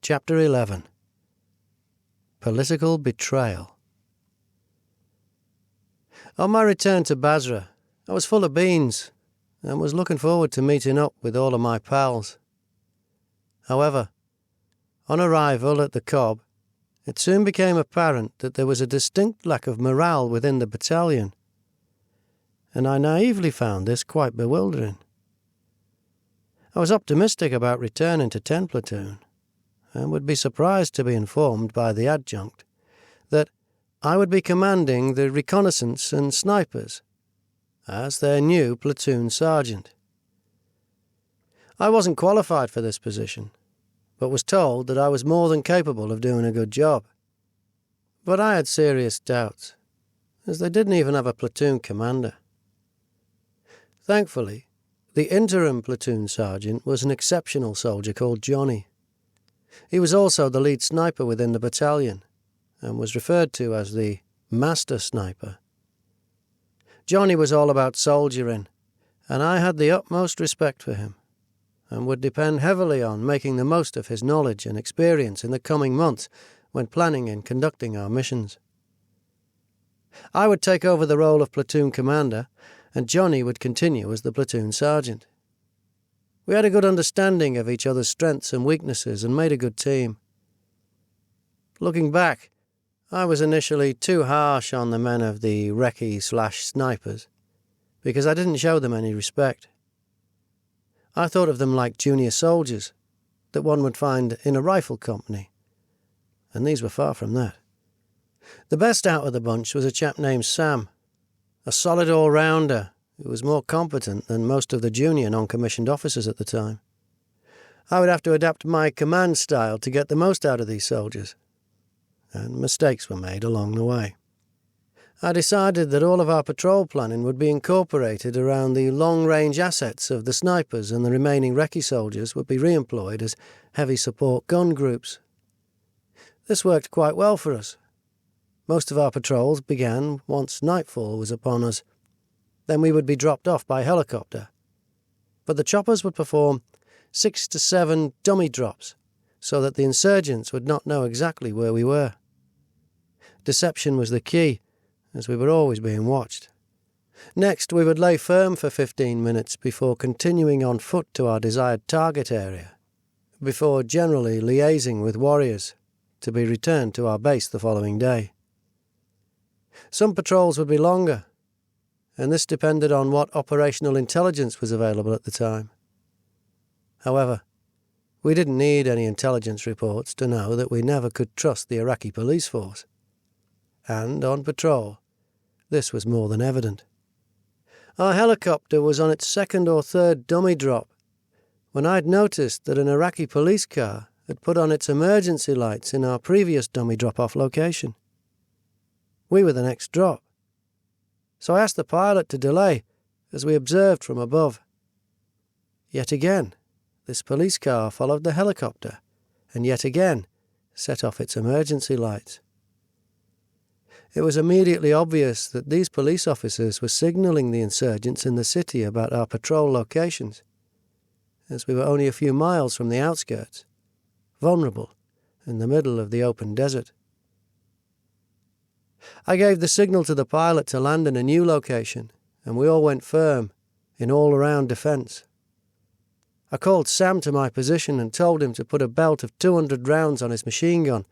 Chapter 11. Political Betrayal. On my return to Basra, I was full of beans and was looking forward to meeting up with all of my pals. However, on arrival at the Cobb, it soon became apparent that there was a distinct lack of morale within the battalion, and I naively found this quite bewildering. I was optimistic about returning to 10 Platoon, and would be surprised to be informed by the adjunct that I would be commanding the reconnaissance and snipers as their new platoon sergeant. I wasn't qualified for this position, but was told that I was more than capable of doing a good job. But I had serious doubts, as they didn't even have a platoon commander. Thankfully, the interim platoon sergeant was an exceptional soldier called Johnny. He was also the lead sniper within the battalion, and was referred to as the master sniper. Johnny was all about soldiering, and I had the utmost respect for him, and would depend heavily on making the most of his knowledge and experience in the coming months when planning and conducting our missions. I would take over the role of platoon commander, and Johnny would continue as the platoon sergeant. We had a good understanding of each other's strengths and weaknesses and made a good team. Looking back, I was initially too harsh on the men of the Recce/snipers because I didn't show them any respect. I thought of them like junior soldiers that one would find in a rifle company, and these were far from that. The best out of the bunch was a chap named Sam, a solid all-rounder who was more competent than most of the junior non-commissioned officers at the time. I would have to adapt my command style to get the most out of these soldiers, and mistakes were made along the way. I decided that all of our patrol planning would be incorporated around the long-range assets of the snipers, and the remaining Recce soldiers would be re-employed as heavy support gun groups. This worked quite well for us. Most of our patrols began once nightfall was upon us. Then we would be dropped off by helicopter. But the choppers would perform 6 to 7 dummy drops so that the insurgents would not know exactly where we were. Deception was the key, as we were always being watched. Next, we would lay firm for 15 minutes before continuing on foot to our desired target area, before generally liaising with warriors to be returned to our base the following day. Some patrols would be longer, and this depended on what operational intelligence was available at the time. However, we didn't need any intelligence reports to know that we never could trust the Iraqi police force. And on patrol, this was more than evident. Our helicopter was on its 2nd or 3rd dummy drop when I'd noticed that an Iraqi police car had put on its emergency lights in our previous dummy drop-off location. We were the next drop, so I asked the pilot to delay as we observed from above. Yet again, this police car followed the helicopter, and yet again set off its emergency lights. It was immediately obvious that these police officers were signalling the insurgents in the city about our patrol locations, as we were only a few miles from the outskirts, vulnerable in the middle of the open desert. I gave the signal to the pilot to land in a new location, and we all went firm in all-around defence. I called Sam to my position and told him to put a belt of 200 rounds on his machine gun,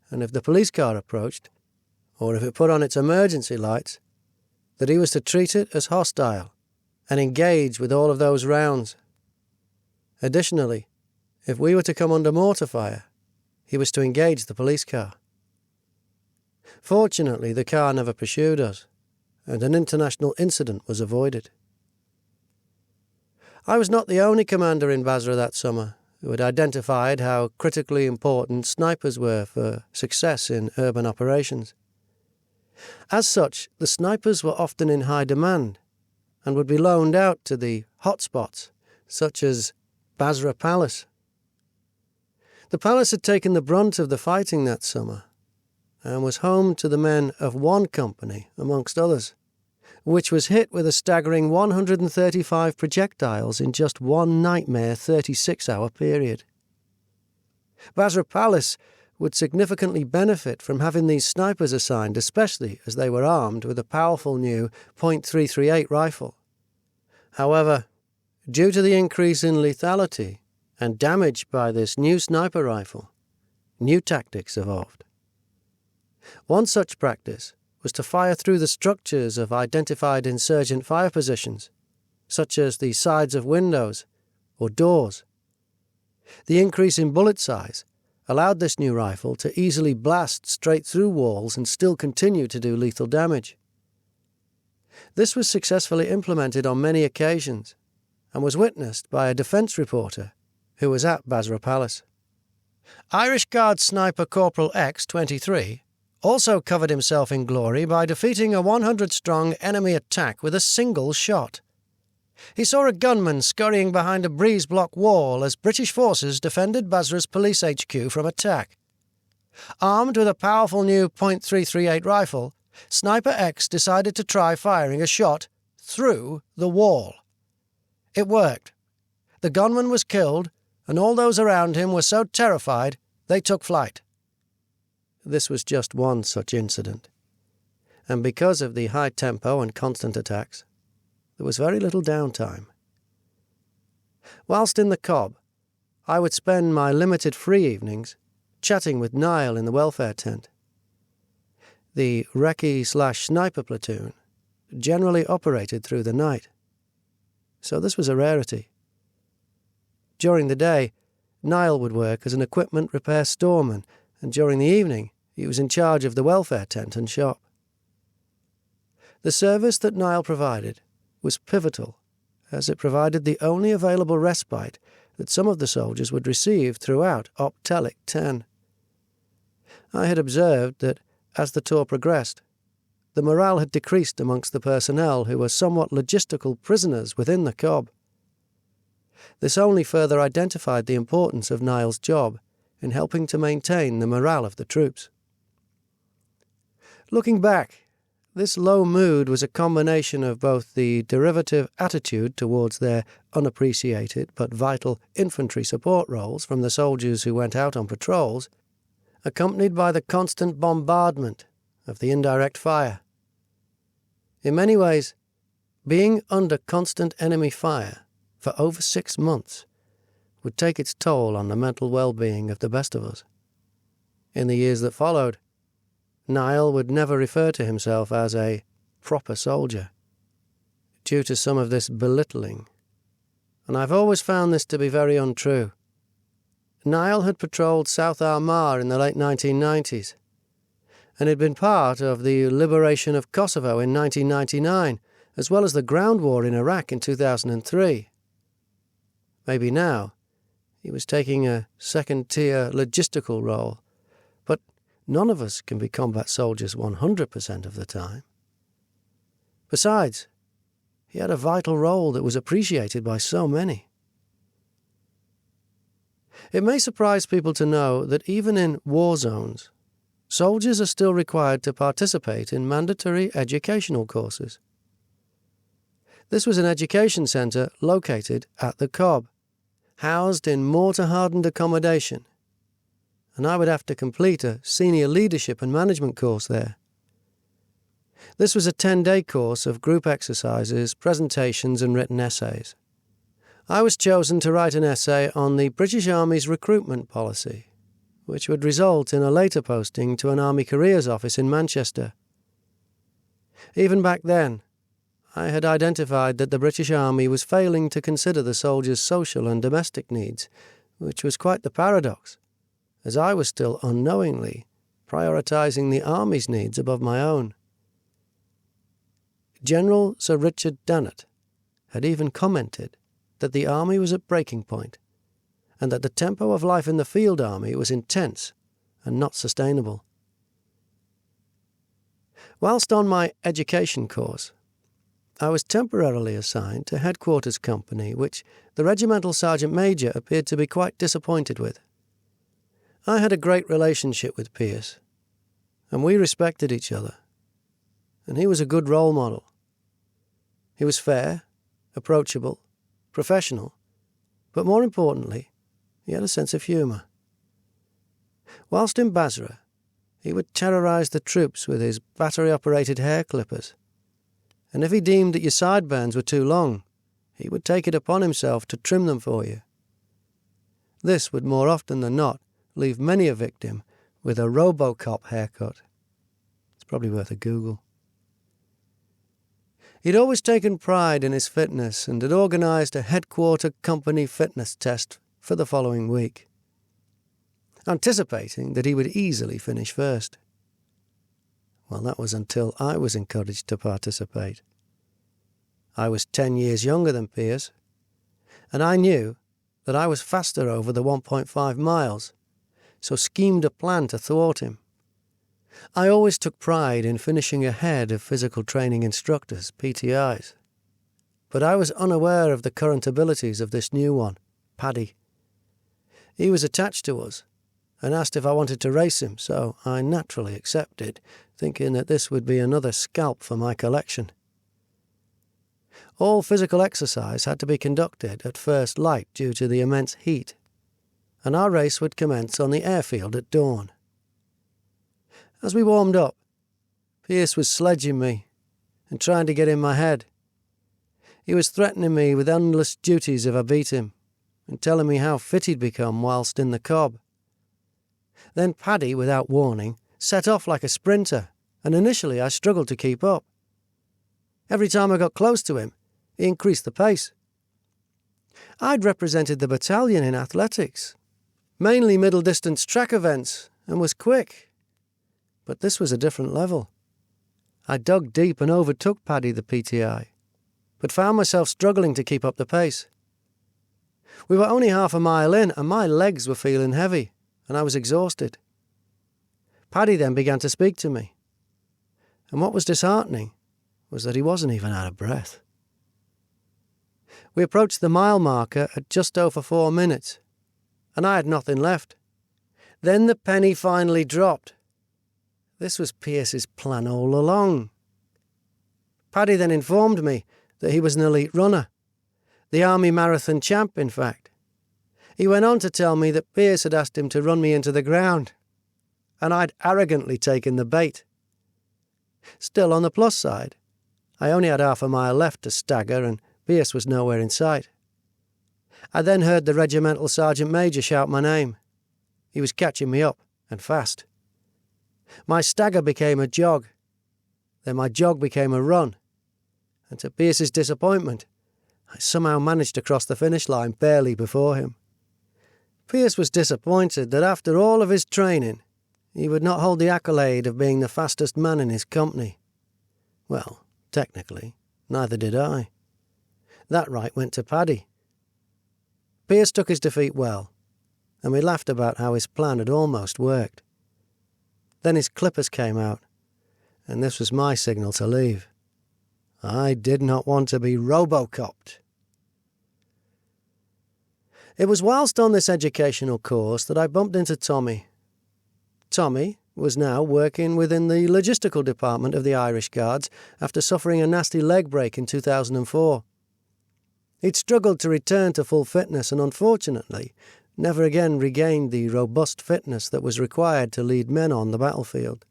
and if the police car approached, or if it put on its emergency lights, that he was to treat it as hostile and engage with all of those rounds. Additionally, if we were to come under mortar fire, he was to engage the police car. Fortunately, the car never pursued us, and an international incident was avoided. I was not the only commander in Basra that summer who had identified how critically important snipers were for success in urban operations. As such, the snipers were often in high demand and would be loaned out to the hotspots, such as Basra Palace. The palace had taken the brunt of the fighting that summer, and was home to the men of one company, amongst others, which was hit with a staggering 135 projectiles in just one nightmare 36-hour period. Basra Palace would significantly benefit from having these snipers assigned, especially as they were armed with a powerful new .338 rifle. However, due to the increase in lethality and damage by this new sniper rifle, new tactics evolved. One such practice was to fire through the structures of identified insurgent fire positions, such as the sides of windows or doors. The increase in bullet size allowed this new rifle to easily blast straight through walls and still continue to do lethal damage. This was successfully implemented on many occasions and was witnessed by a defence reporter who was at Basra Palace. Irish Guard sniper Corporal X, 23, also covered himself in glory by defeating a 100-strong enemy attack with a single shot. He saw a gunman scurrying behind a breeze block wall as British forces defended Basra's police HQ from attack. Armed with a powerful new .338 rifle, Sniper X decided to try firing a shot through the wall. It worked. The gunman was killed, and all those around him were so terrified they took flight. This was just one such incident, and because of the high tempo and constant attacks, there was very little downtime. Whilst in the Cobb, I would spend my limited free evenings chatting with Niall in the welfare tent. The Recce/sniper platoon generally operated through the night, so this was a rarity. During the day, Niall would work as an equipment repair storeman, and during the evening he was in charge of the welfare tent and shop. The service that Niall provided was pivotal, as it provided the only available respite that some of the soldiers would receive throughout Optelic 10. I had observed that, as the tour progressed, the morale had decreased amongst the personnel who were somewhat logistical prisoners within the Cobb. This only further identified the importance of Niall's job in helping to maintain the morale of the troops. Looking back, this low mood was a combination of both the derivative attitude towards their unappreciated but vital infantry support roles from the soldiers who went out on patrols, accompanied by the constant bombardment of the indirect fire. In many ways, being under constant enemy fire for over 6 months would take its toll on the mental well-being of the best of us. In the years that followed, Niall would never refer to himself as a proper soldier, due to some of this belittling, and I've always found this to be very untrue. Niall had patrolled South Armagh in the late 1990s, and had been part of the liberation of Kosovo in 1999, as well as the ground war in Iraq in 2003. Maybe now he was taking a second-tier logistical role, but none of us can be combat soldiers 100% of the time. Besides, he had a vital role that was appreciated by so many. It may surprise people to know that even in war zones, soldiers are still required to participate in mandatory educational courses. This was an education centre located at the Cobb, housed in mortar-hardened accommodation, and I would have to complete a senior leadership and management course there. This was a 10-day course of group exercises, presentations and written essays. I was chosen to write an essay on the British Army's recruitment policy, which would result in a later posting to an Army Careers Office in Manchester. Even back then, I had identified that the British Army was failing to consider the soldiers' social and domestic needs, which was quite the paradox, as I was still unknowingly prioritising the Army's needs above my own. General Sir Richard Dannett had even commented that the Army was at breaking point, and that the tempo of life in the Field Army was intense and not sustainable. Whilst on my education course, I was temporarily assigned to Headquarters Company, which the Regimental Sergeant Major appeared to be quite disappointed with. I had a great relationship with Pierce, and we respected each other, and he was a good role model. He was fair, approachable, professional, but more importantly, he had a sense of humour. Whilst in Basra, he would terrorise the troops with his battery-operated hair clippers, and if he deemed that your sideburns were too long, he would take it upon himself to trim them for you. This would more often than not leave many a victim with a Robocop haircut. It's probably worth a Google. He'd always taken pride in his fitness and had organised a headquarter company fitness test for the following week, anticipating that he would easily finish first. Well, that was until I was encouraged to participate. I was 10 years younger than Pierce, and I knew that I was faster over the 1.5 miles, so schemed a plan to thwart him. I always took pride in finishing ahead of physical training instructors, PTIs, but I was unaware of the current abilities of this new one, Paddy. He was attached to us and asked if I wanted to race him, so I naturally accepted, thinking that this would be another scalp for my collection. All physical exercise had to be conducted at first light due to the immense heat, and our race would commence on the airfield at dawn. As we warmed up, Pierce was sledging me and trying to get in my head. He was threatening me with endless duties if I beat him, and telling me how fit he'd become whilst in the cob. Then Paddy, without warning, set off like a sprinter, and initially I struggled to keep up. Every time I got close to him, he increased the pace. I'd represented the battalion in athletics, mainly middle-distance track events, and was quick. But this was a different level. I dug deep and overtook Paddy the PTI, but found myself struggling to keep up the pace. We were only half a mile in, and my legs were feeling heavy, and I was exhausted. Paddy then began to speak to me, and what was disheartening was that he wasn't even out of breath. We approached the mile marker at just over 4 minutes, and I had nothing left. Then the penny finally dropped. This was Pierce's plan all along. Paddy then informed me that he was an elite runner, the Army Marathon champ, in fact. He went on to tell me that Pierce had asked him to run me into the ground, and I'd arrogantly taken the bait. Still, on the plus side, I only had half a mile left to stagger, and Pierce was nowhere in sight. I then heard the regimental sergeant major shout my name. He was catching me up, and fast. My stagger became a jog. Then my jog became a run. And to Pierce's disappointment, I somehow managed to cross the finish line barely before him. Pierce was disappointed that after all of his training, he would not hold the accolade of being the fastest man in his company. Well, technically, neither did I. That right went to Paddy. Pierce took his defeat well, and we laughed about how his plan had almost worked. Then his clippers came out, and this was my signal to leave. I did not want to be Robocopped. It was whilst on this educational course that I bumped into Tommy. Tommy was now working within the logistical department of the Irish Guards after suffering a nasty leg break in 2004. He'd struggled to return to full fitness and, unfortunately, never again regained the robust fitness that was required to lead men on the battlefield.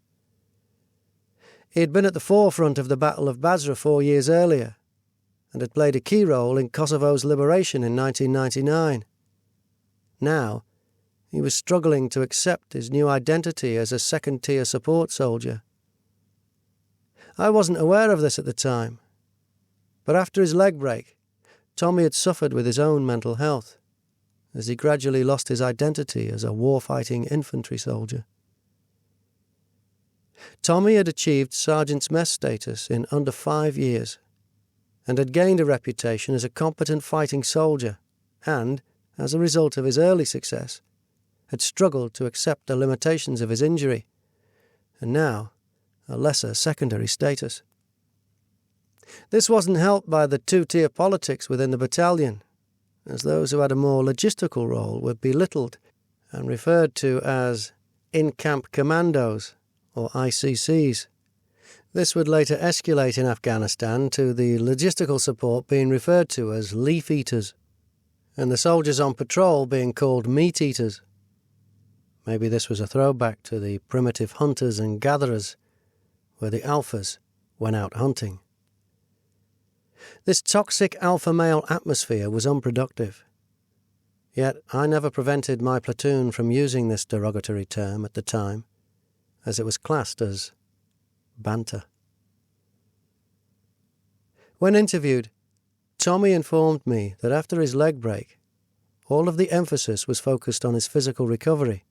He had been at the forefront of the Battle of Basra 4 years earlier, and had played a key role in Kosovo's liberation in 1999. Now, he was struggling to accept his new identity as a second-tier support soldier. I wasn't aware of this at the time, but after his leg break, Tommy had suffered with his own mental health, as he gradually lost his identity as a war-fighting infantry soldier. Tommy had achieved sergeant's mess status in under 5 years, and had gained a reputation as a competent fighting soldier, and, as a result of his early success, had struggled to accept the limitations of his injury, and now a lesser secondary status. This wasn't helped by the two-tier politics within the battalion, as those who had a more logistical role were belittled and referred to as in-camp commandos, or ICCs. This would later escalate in Afghanistan to the logistical support being referred to as leaf-eaters, and the soldiers on patrol being called meat-eaters. Maybe this was a throwback to the primitive hunters and gatherers, where the alphas went out hunting. This toxic alpha male atmosphere was unproductive. Yet I never prevented my platoon from using this derogatory term at the time, as it was classed as banter. When interviewed, Tommy informed me that after his leg break, all of the emphasis was focused on his physical recovery,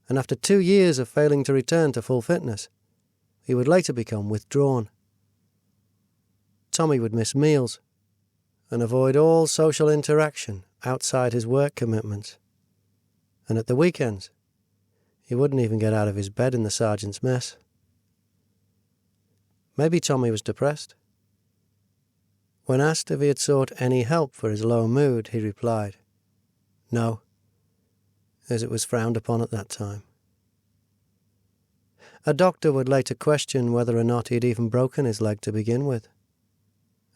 and after 2 years of failing to return to full fitness, he would later become withdrawn. Tommy would miss meals and avoid all social interaction outside his work commitments, and at the weekends, he wouldn't even get out of his bed in the sergeant's mess. Maybe Tommy was depressed. When asked if he had sought any help for his low mood, he replied, "No," as it was frowned upon at that time. A doctor would later question whether or not he had even broken his leg to begin with,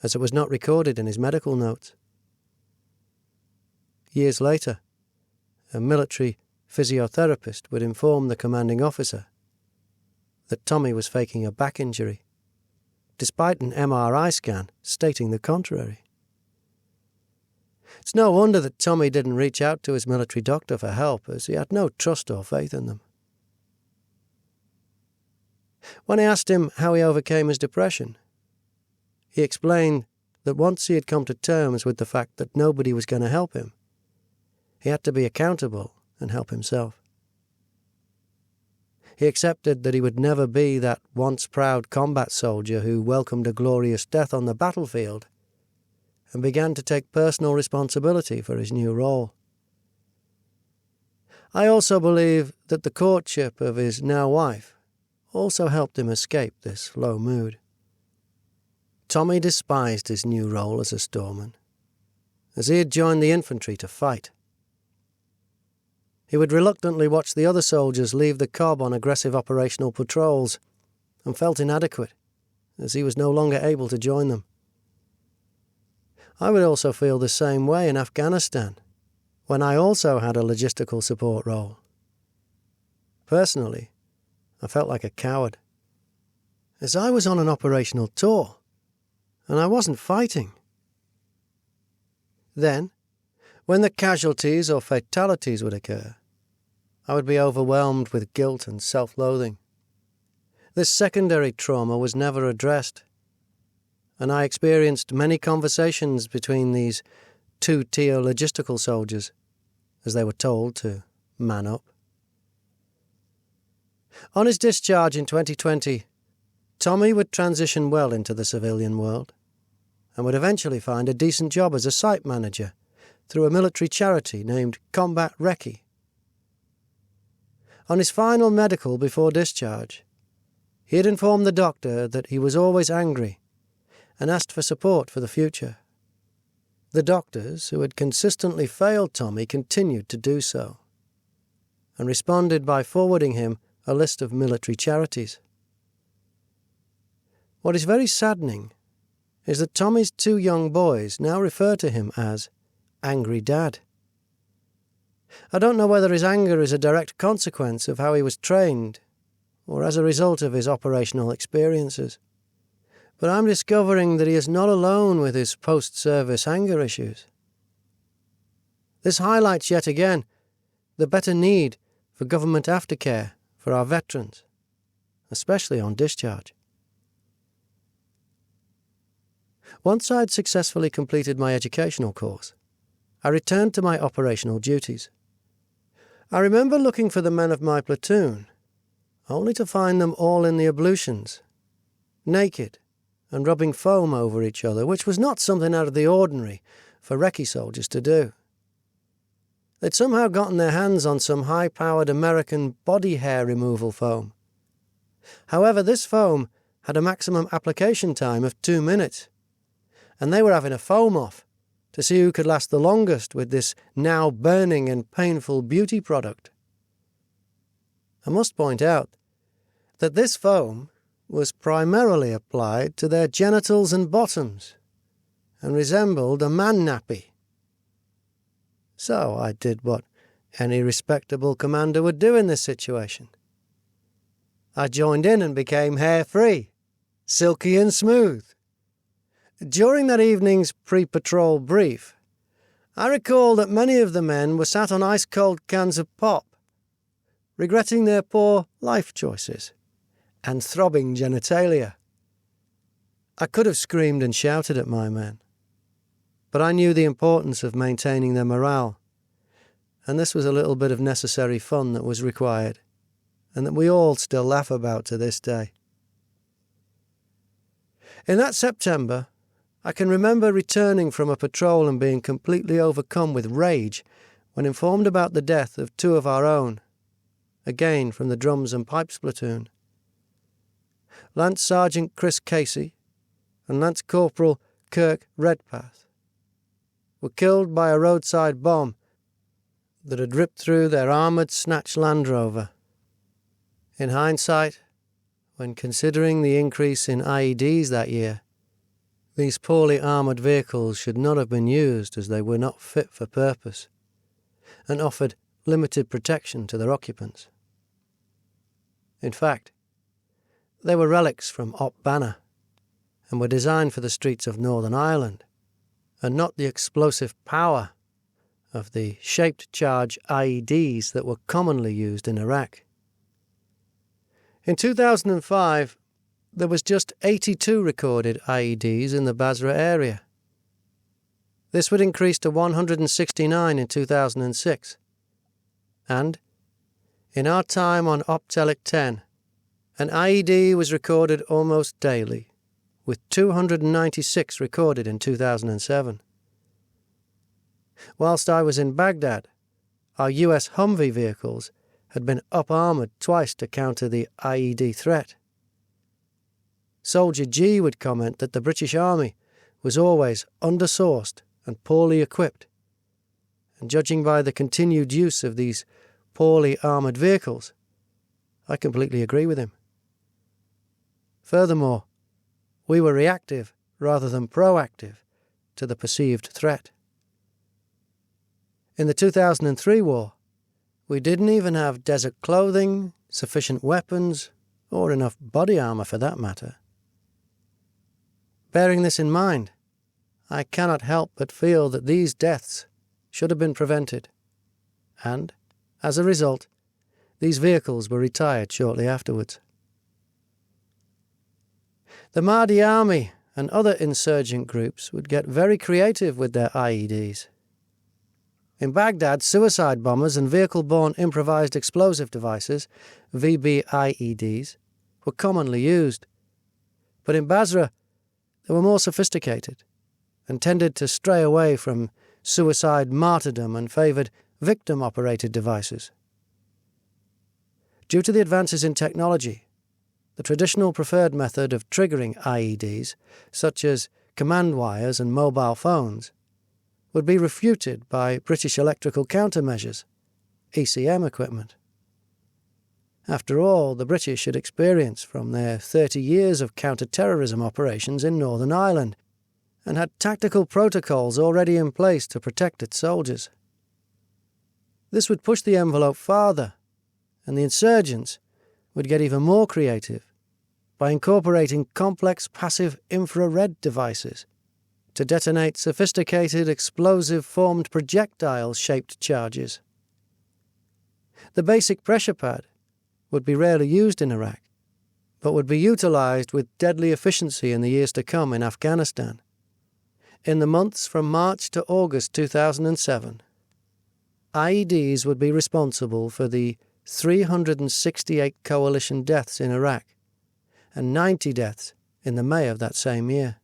as it was not recorded in his medical notes. Years later, a military physiotherapist would inform the commanding officer that Tommy was faking a back injury, despite an MRI scan stating the contrary. It's no wonder that Tommy didn't reach out to his military doctor for help, as he had no trust or faith in them. When I asked him how he overcame his depression, he explained that once he had come to terms with the fact that nobody was going to help him, he had to be accountable and help himself. He accepted that he would never be that once proud combat soldier who welcomed a glorious death on the battlefield, and began to take personal responsibility for his new role. I also believe that the courtship of his now wife also helped him escape this low mood. Tommy despised his new role as a storeman, as he had joined the infantry to fight. He would reluctantly watch the other soldiers leave the cob on aggressive operational patrols, and felt inadequate, as he was no longer able to join them. I would also feel the same way in Afghanistan, when I also had a logistical support role. Personally, I felt like a coward, as I was on an operational tour, and I wasn't fighting. Then, when the casualties or fatalities would occur, I would be overwhelmed with guilt and self-loathing. This secondary trauma was never addressed, and I experienced many conversations between these two-tier logistical soldiers, as they were told to man up. On his discharge in 2020, Tommy would transition well into the civilian world, and would eventually find a decent job as a site manager through a military charity named Combat Recce. On his final medical before discharge, he had informed the doctor that he was always angry and asked for support for the future. The doctors, who had consistently failed Tommy, continued to do so, and responded by forwarding him a list of military charities. What is very saddening is that Tommy's 2 young boys now refer to him as Angry Dad. I don't know whether his anger is a direct consequence of how he was trained, or as a result of his operational experiences, but I'm discovering that he is not alone with his post-service anger issues. This highlights yet again the better need for government aftercare for our veterans, especially on discharge. Once I had successfully completed my educational course, I returned to my operational duties. I remember looking for the men of my platoon, only to find them all in the ablutions, naked and rubbing foam over each other, which was not something out of the ordinary for Recce soldiers to do. They'd somehow gotten their hands on some high-powered American body hair removal foam. However, this foam had a maximum application time of 2 minutes, and they were having a foam-off to see who could last the longest with this now burning and painful beauty product. I must point out that this foam was primarily applied to their genitals and bottoms, and resembled a man nappy. So I did what any respectable commander would do in this situation. I joined in and became hair-free, silky and smooth. During that evening's pre-patrol brief, I recall that many of the men were sat on ice-cold cans of pop, regretting their poor life choices and throbbing genitalia. I could have screamed and shouted at my men, but I knew the importance of maintaining their morale, and this was a little bit of necessary fun that was required, and that we all still laugh about to this day. In that September, I can remember returning from a patrol and being completely overcome with rage when informed about the death of two of our own, again from the Drums and Pipes platoon. Lance Sergeant Chris Casey and Lance Corporal Kirk Redpath were killed by a roadside bomb that had ripped through their armoured snatch Land Rover. In hindsight, when considering the increase in IEDs that year, these poorly armoured vehicles should not have been used, as they were not fit for purpose and offered limited protection to their occupants. In fact, they were relics from Op Banner and were designed for the streets of Northern Ireland, and not the explosive power of the shaped charge IEDs that were commonly used in Iraq. In 2005, there was just 82 recorded IEDs in the Basra area. This would increase to 169 in 2006. And, in our time on Optelic 10, an IED was recorded almost daily, with 296 recorded in 2007. Whilst I was in Baghdad, our US Humvee vehicles had been up-armoured twice to counter the IED threat. Soldier G would comment that the British Army was always under-sourced and poorly equipped, and judging by the continued use of these poorly armoured vehicles, I completely agree with him. Furthermore, we were reactive rather than proactive to the perceived threat. In the 2003 war, we didn't even have desert clothing, sufficient weapons, or enough body armour for that matter. Bearing this in mind, I cannot help but feel that these deaths should have been prevented, and, as a result, these vehicles were retired shortly afterwards. The Mahdi Army and other insurgent groups would get very creative with their IEDs. In Baghdad, suicide bombers and vehicle-borne improvised explosive devices, VBIEDs, were commonly used, but in Basra they were more sophisticated and tended to stray away from suicide martyrdom and favoured victim-operated devices. Due to the advances in technology, the traditional preferred method of triggering IEDs, such as command wires and mobile phones, would be refuted by British electrical countermeasures, ECM equipment. After all, the British had experience from their 30 years of counter-terrorism operations in Northern Ireland, and had tactical protocols already in place to protect its soldiers. This would push the envelope farther, and the insurgents would get even more creative by incorporating complex passive infrared devices to detonate sophisticated explosive-formed projectile-shaped charges. The basic pressure pad would be rarely used in Iraq, but would be utilised with deadly efficiency in the years to come in Afghanistan. In the months from March to August 2007, IEDs would be responsible for the 368 coalition deaths in Iraq and 90 deaths in the May of that same year.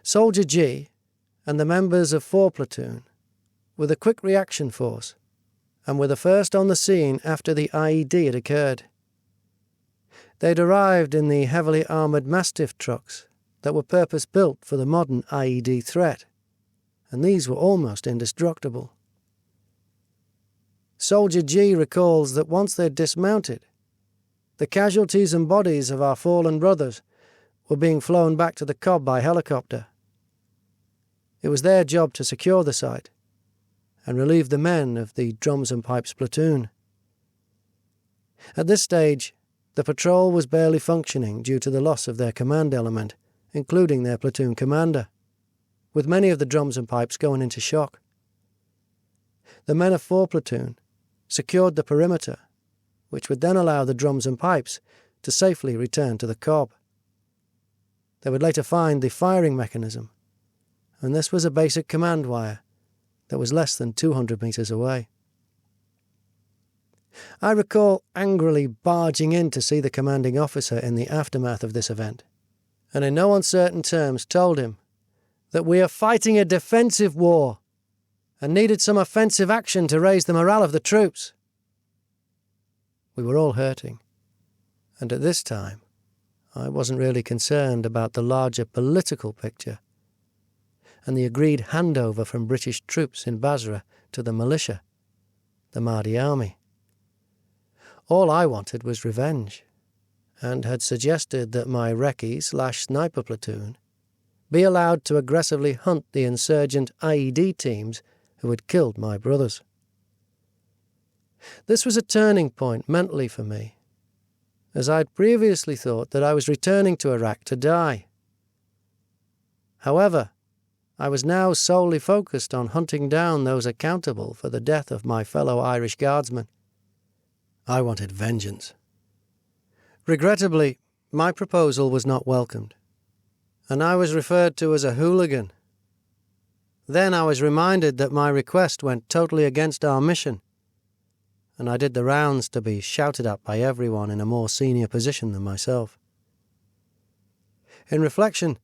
Soldier G and the members of 4 Platoon were the quick reaction force and were the first on the scene after the IED had occurred. They'd arrived in the heavily armoured Mastiff trucks that were purpose-built for the modern IED threat, and these were almost indestructible. Soldier G recalls that once they'd dismounted, the casualties and bodies of our fallen brothers were being flown back to the Cobb by helicopter. It was their job to secure the site, and relieved the men of the drums and pipes platoon. At this stage, the patrol was barely functioning due to the loss of their command element, including their platoon commander, with many of the drums and pipes going into shock. The men of 4 platoon secured the perimeter, which would then allow the drums and pipes to safely return to the cob. They would later find the firing mechanism, and this was a basic command wire that was less than 200 metres away. I recall angrily barging in to see the commanding officer in the aftermath of this event, and in no uncertain terms told him that we are fighting a defensive war and needed some offensive action to raise the morale of the troops. We were all hurting, and at this time I wasn't really concerned about the larger political picture and the agreed handover from British troops in Basra to the militia, the Mahdi army. All I wanted was revenge, and had suggested that my Recce/sniper platoon be allowed to aggressively hunt the insurgent IED teams who had killed my brothers. This was a turning point mentally for me, as I'd previously thought that I was returning to Iraq to die. However, I was now solely focused on hunting down those accountable for the death of my fellow Irish Guardsmen. I wanted vengeance. Regrettably, my proposal was not welcomed, and I was referred to as a hooligan. Then I was reminded that my request went totally against our mission, and I did the rounds to be shouted at by everyone in a more senior position than myself. In reflection,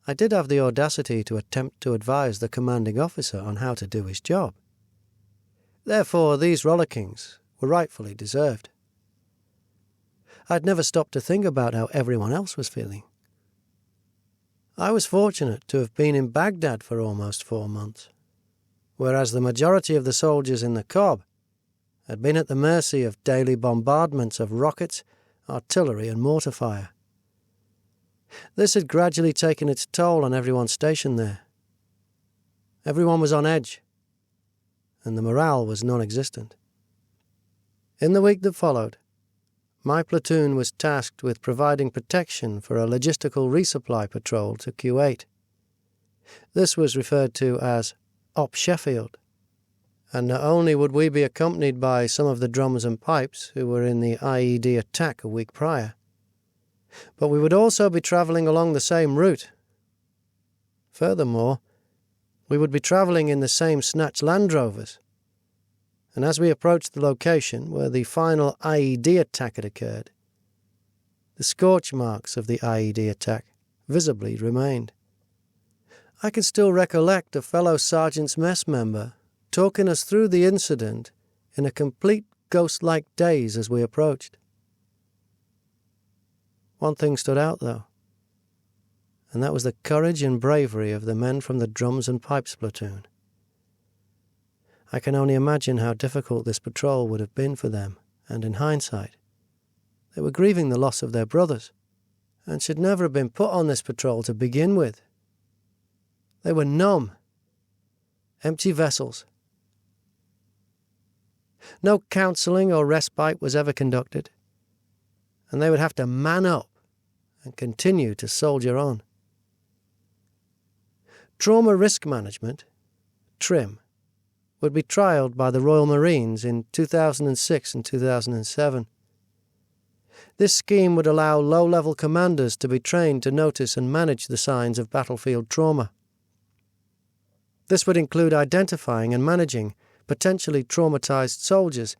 I did have the audacity to attempt to advise the commanding officer on how to do his job. Therefore, these rollickings were rightfully deserved. I'd never stopped to think about how everyone else was feeling. I was fortunate to have been in Baghdad for almost 4 months, whereas the majority of the soldiers in the Cobb had been at the mercy of daily bombardments of rockets, artillery and mortar fire. This had gradually taken its toll on everyone stationed there. Everyone was on edge, and the morale was non-existent. In the week that followed, my platoon was tasked with providing protection for a logistical resupply patrol to Kuwait. This was referred to as Op Sheffield, and not only would we be accompanied by some of the drums and pipes who were in the IED attack a week prior, but we would also be travelling along the same route. Furthermore, we would be travelling in the same snatch Land Rovers, and as we approached the location where the final IED attack had occurred, the scorch marks of the IED attack visibly remained. I can still recollect a fellow sergeant's mess member talking us through the incident in a complete ghost-like daze as we approached. One thing stood out, though, and that was the courage and bravery of the men from the drums and pipes platoon. I can only imagine how difficult this patrol would have been for them, and in hindsight, they were grieving the loss of their brothers, and should never have been put on this patrol to begin with. They were numb, empty vessels. No counselling or respite was ever conducted, and they would have to man up and continue to soldier on. Trauma Risk Management, TRIM, would be trialled by the Royal Marines in 2006 and 2007. This scheme would allow low-level commanders to be trained to notice and manage the signs of battlefield trauma. This would include identifying and managing potentially traumatized soldiers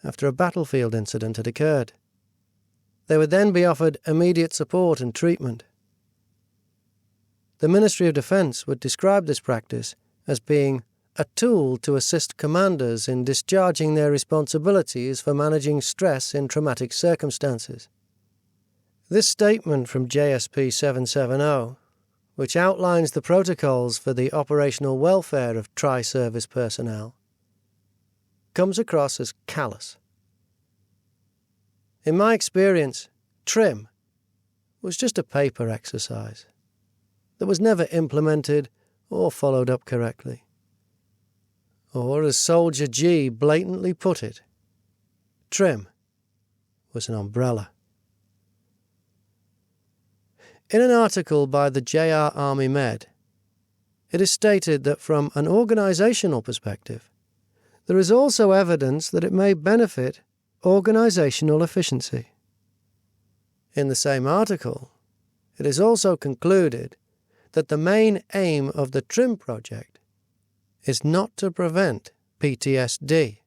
after a battlefield incident had occurred. They would then be offered immediate support and treatment. The Ministry of Defence would describe this practice as being a tool to assist commanders in discharging their responsibilities for managing stress in traumatic circumstances. This statement from JSP 770, which outlines the protocols for the operational welfare of tri-service personnel, comes across as callous. In my experience, TRIM was just a paper exercise that was never implemented or followed up correctly. or as Soldier G blatantly put it, trim was an umbrella. In an article by the JR Army Med, it is stated that from an organisational perspective, there is also evidence that it may benefit organisational efficiency. In the same article, it is also concluded that the main aim of the TRIM project is not to prevent PTSD,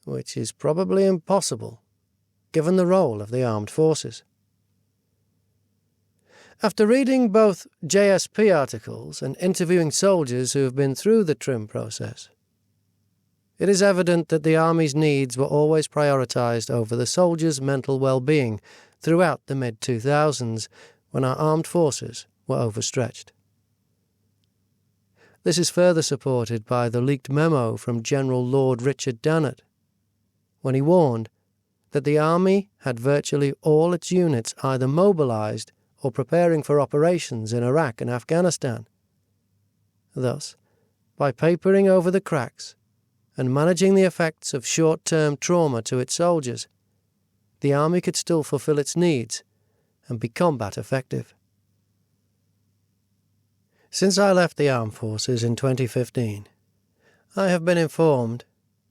which is probably impossible given the role of the armed forces. After reading both JSP articles and interviewing soldiers who have been through the TRIM process, it is evident that the Army's needs were always prioritised over the soldiers' mental well-being throughout the mid-2000s when our armed forces were overstretched. This is further supported by the leaked memo from General Lord Richard Dannett, when he warned that the Army had virtually all its units either mobilised or preparing for operations in Iraq and Afghanistan. Thus, by papering over the cracks and managing the effects of short-term trauma to its soldiers, the Army could still fulfill its needs and be combat effective. Since I left the Armed Forces in 2015, I have been informed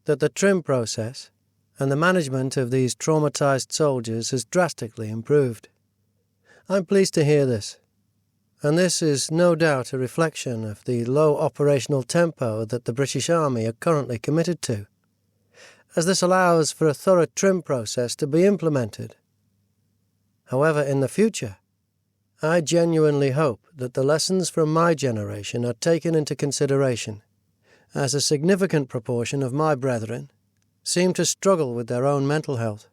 that the TRIM process and the management of these traumatised soldiers has drastically improved. I'm pleased to hear this, and this is no doubt a reflection of the low operational tempo that the British Army are currently committed to, as this allows for a thorough TRIM process to be implemented. However, in the future, I genuinely hope that the lessons from my generation are taken into consideration, as a significant proportion of my brethren seem to struggle with their own mental health.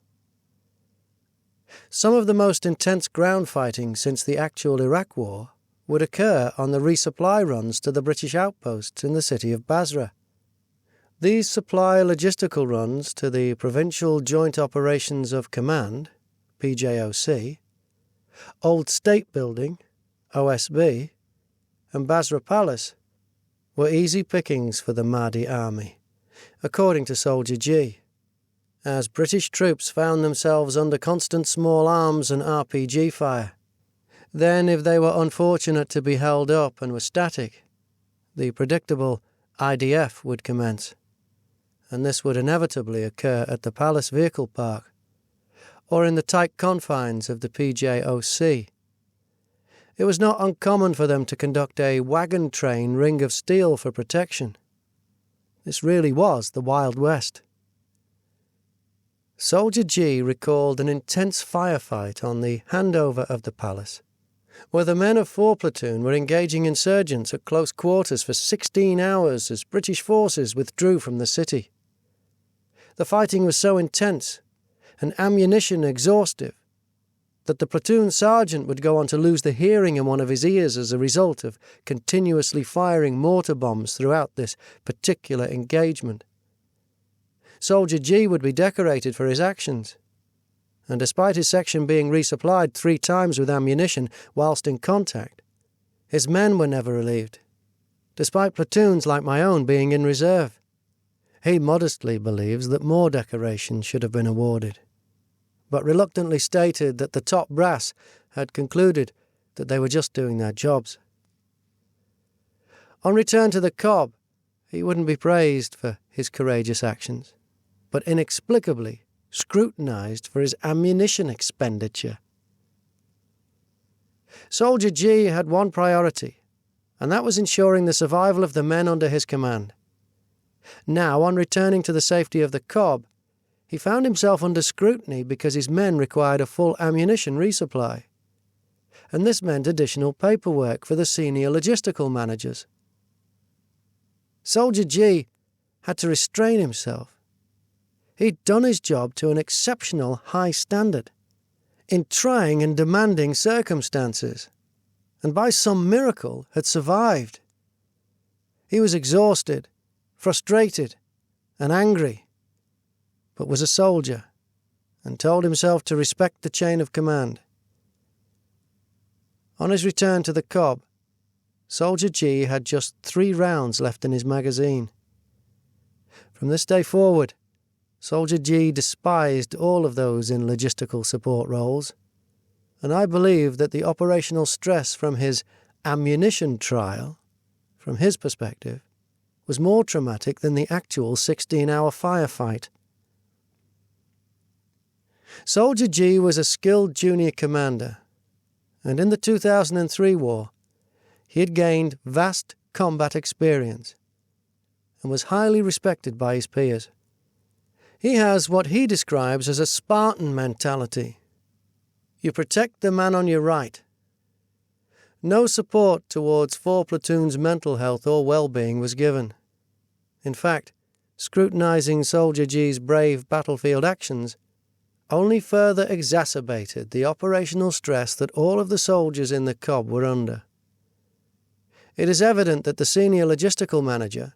Some of the most intense ground fighting since the actual Iraq War would occur on the resupply runs to the British outposts in the city of Basra. These supply logistical runs to the Provincial Joint Operations of Command, PJOC, Old State Building, OSB, and Basra Palace were easy pickings for the Mahdi Army, according to Soldier G, as British troops found themselves under constant small arms and RPG fire. Then, if they were unfortunate to be held up and were static, the predictable IDF would commence, and this would inevitably occur at the Palace Vehicle Park, or in the tight confines of the PJOC. It was not uncommon for them to conduct a wagon train ring of steel for protection. This really was the Wild West. Soldier G recalled an intense firefight on the handover of the palace, where the men of 4 Platoon were engaging insurgents at close quarters for 16 hours as British forces withdrew from the city. The fighting was so intense and ammunition exhaustive that the platoon sergeant would go on to lose the hearing in one of his ears as a result of continuously firing mortar bombs throughout this particular engagement. Soldier G would be decorated for his actions, and despite his section being resupplied 3 times with ammunition whilst in contact, his men were never relieved, despite platoons like my own being in reserve. He modestly believes that more decorations should have been awarded, but reluctantly stated that the top brass had concluded that they were just doing their jobs. On return to the Cobb, he wouldn't be praised for his courageous actions, but inexplicably scrutinised for his ammunition expenditure. Soldier G had one priority, and that was ensuring the survival of the men under his command. Now, on returning to the safety of the Cobb, he found himself under scrutiny because his men required a full ammunition resupply, and this meant additional paperwork for the senior logistical managers. Soldier G had to restrain himself. He'd done his job to an exceptional high standard, in trying and demanding circumstances, and by some miracle had survived. He was exhausted, frustrated, and angry, but was a soldier, and told himself to respect the chain of command. On his return to the Cobb, Soldier G had just 3 rounds left in his magazine. From this day forward, Soldier G despised all of those in logistical support roles, and I believe that the operational stress from his ammunition trial, from his perspective, was more traumatic than the actual 16-hour firefight. Soldier G was a skilled junior commander, and in the 2003 war, he had gained vast combat experience and was highly respected by his peers. He has what he describes as a Spartan mentality. You protect the man on your right. No support towards 4 platoons' mental health or well-being was given. In fact, scrutinizing Soldier G's brave battlefield actions only further exacerbated the operational stress that all of the soldiers in the COB were under. It is evident that the senior logistical manager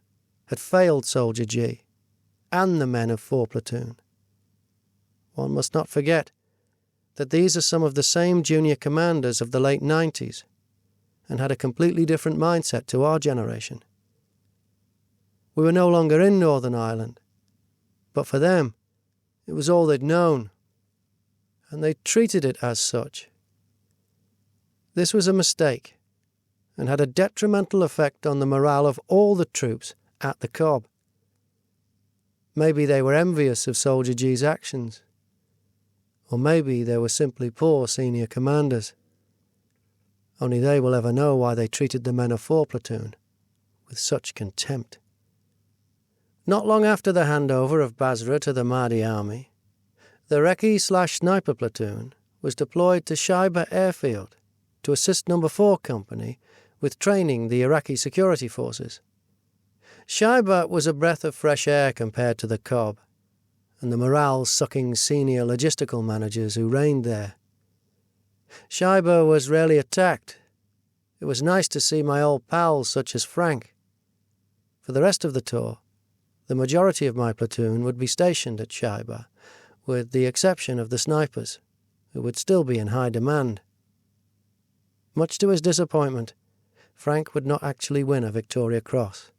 had failed Soldier G and the men of 4 Platoon. One must not forget that these are some of the same junior commanders of the late 90s and had a completely different mindset to our generation. We were no longer in Northern Ireland, but for them, it was all they'd known, and they treated it as such. This was a mistake and had a detrimental effect on the morale of all the troops at the COB. Maybe they were envious of Soldier G's actions, or maybe they were simply poor senior commanders. Only they will ever know why they treated the men of 4 Platoon with such contempt. Not long after the handover of Basra to the Mahdi army, the Recce/Sniper Platoon was deployed to Shaiba Airfield to assist No. 4 Company with training the Iraqi security forces. Shaiba was a breath of fresh air compared to the COB and the morale-sucking senior logistical managers who reigned there. Shaiba was rarely attacked. It was nice to see my old pals such as Frank. For the rest of the tour, the majority of my platoon would be stationed at Shaiba, with the exception of the snipers, who would still be in high demand. Much to his disappointment, Frank would not actually win a Victoria Cross.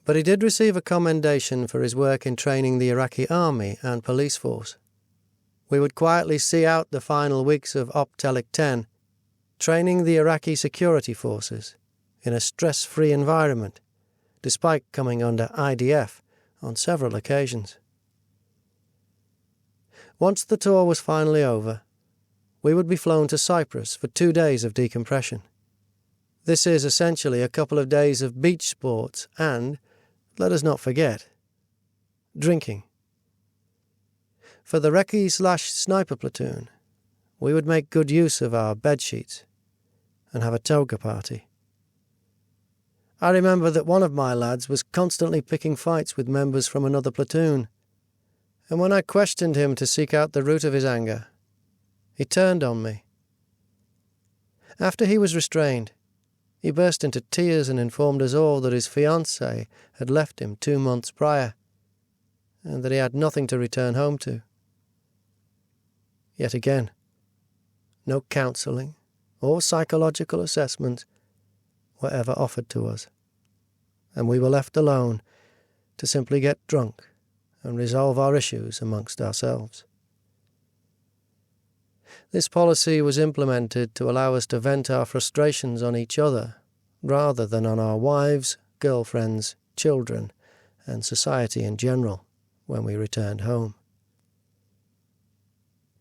But he did receive a commendation for his work in training the Iraqi army and police force. We would quietly see out the final weeks of Op Telic 10, training the Iraqi security forces in a stress-free environment, despite coming under IDF on several occasions. Once the tour was finally over, we would be flown to Cyprus for 2 days of decompression. This is essentially a couple of days of beach sports and, let us not forget, drinking. For the Recce/Sniper Platoon, we would make good use of our bedsheets and have a toga party. I remember that one of my lads was constantly picking fights with members from another platoon, and when I questioned him to seek out the root of his anger, he turned on me. After he was restrained, he burst into tears and informed us all that his fiancée had left him 2 months prior, and that he had nothing to return home to. Yet again, no counselling or psychological assessment were ever offered to us, and we were left alone to simply get drunk and resolve our issues amongst ourselves. This policy was implemented to allow us to vent our frustrations on each other, rather than on our wives, girlfriends, children, and society in general when we returned home.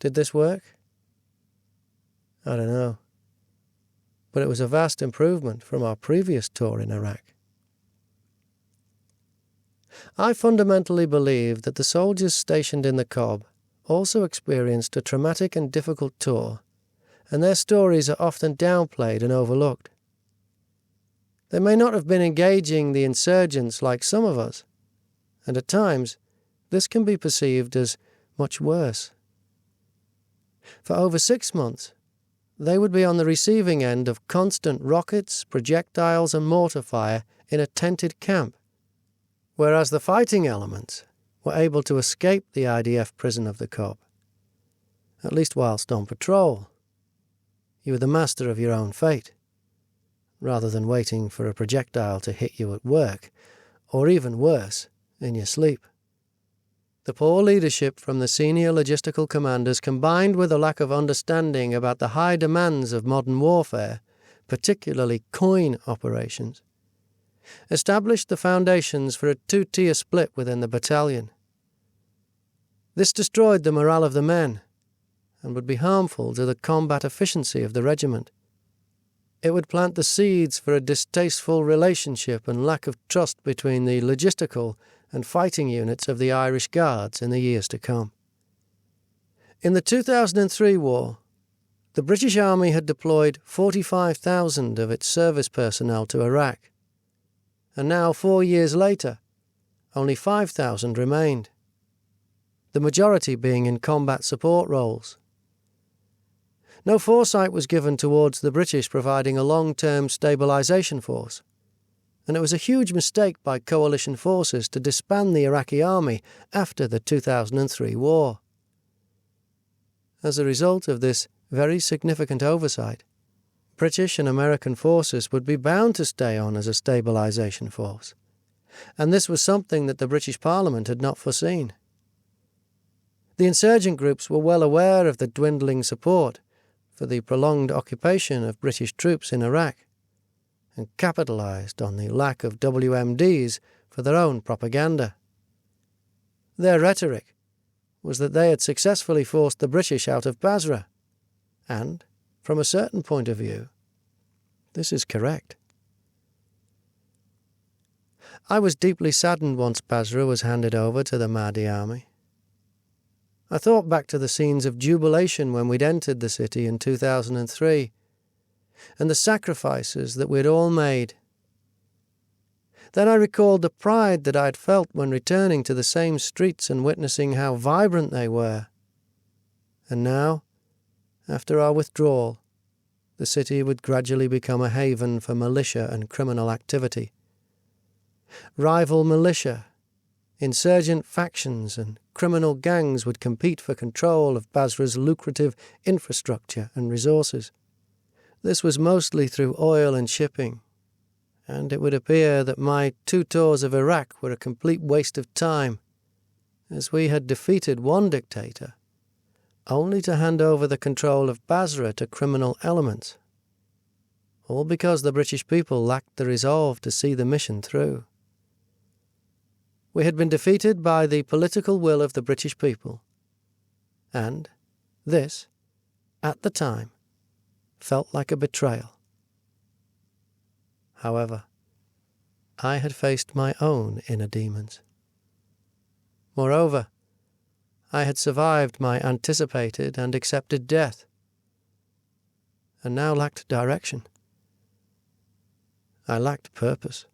Did this work? I don't know. But it was a vast improvement from our previous tour in Iraq. I fundamentally believe that the soldiers stationed in the COB also experienced a traumatic and difficult tour, and their stories are often downplayed and overlooked. They may not have been engaging the insurgents like some of us, and at times this can be perceived as much worse. For over 6 months, they would be on the receiving end of constant rockets, projectiles and mortar fire in a tented camp, whereas the fighting elements were able to escape the IDF prison of the COB, at least whilst on patrol. You were the master of your own fate, rather than waiting for a projectile to hit you at work, or even worse, in your sleep. The poor leadership from the senior logistical commanders, combined with a lack of understanding about the high demands of modern warfare, particularly coin operations, established the foundations for a two-tier split within the battalion. This destroyed the morale of the men and would be harmful to the combat efficiency of the regiment. It would plant the seeds for a distasteful relationship and lack of trust between the logistical and fighting units of the Irish Guards in the years to come. In the 2003 war, the British Army had deployed 45,000 of its service personnel to Iraq, and now 4 years later, only 5,000 remained, the majority being in combat support roles. No foresight was given towards the British providing a long-term stabilisation force, and it was a huge mistake by coalition forces to disband the Iraqi army after the 2003 war. As a result of this very significant oversight, British and American forces would be bound to stay on as a stabilisation force, and this was something that the British Parliament had not foreseen. The insurgent groups were well aware of the dwindling support for the prolonged occupation of British troops in Iraq, and capitalised on the lack of WMDs for their own propaganda. Their rhetoric was that they had successfully forced the British out of Basra, and, from a certain point of view, this is correct. I was deeply saddened once Basra was handed over to the Mahdi army. I thought back to the scenes of jubilation when we'd entered the city in 2003, and the sacrifices that we'd all made. Then I recalled the pride that I'd felt when returning to the same streets and witnessing how vibrant they were. And now, after our withdrawal, the city would gradually become a haven for militia and criminal activity. Rival militia, insurgent factions and criminal gangs would compete for control of Basra's lucrative infrastructure and resources. This was mostly through oil and shipping, and it would appear that my 2 tours of Iraq were a complete waste of time, as we had defeated one dictator, only to hand over the control of Basra to criminal elements, all because the British people lacked the resolve to see the mission through. We had been defeated by the political will of the British people, and this, at the time, felt like a betrayal. However, I had faced my own inner demons. Moreover, I had survived my anticipated and accepted death, and now lacked direction. I lacked purpose.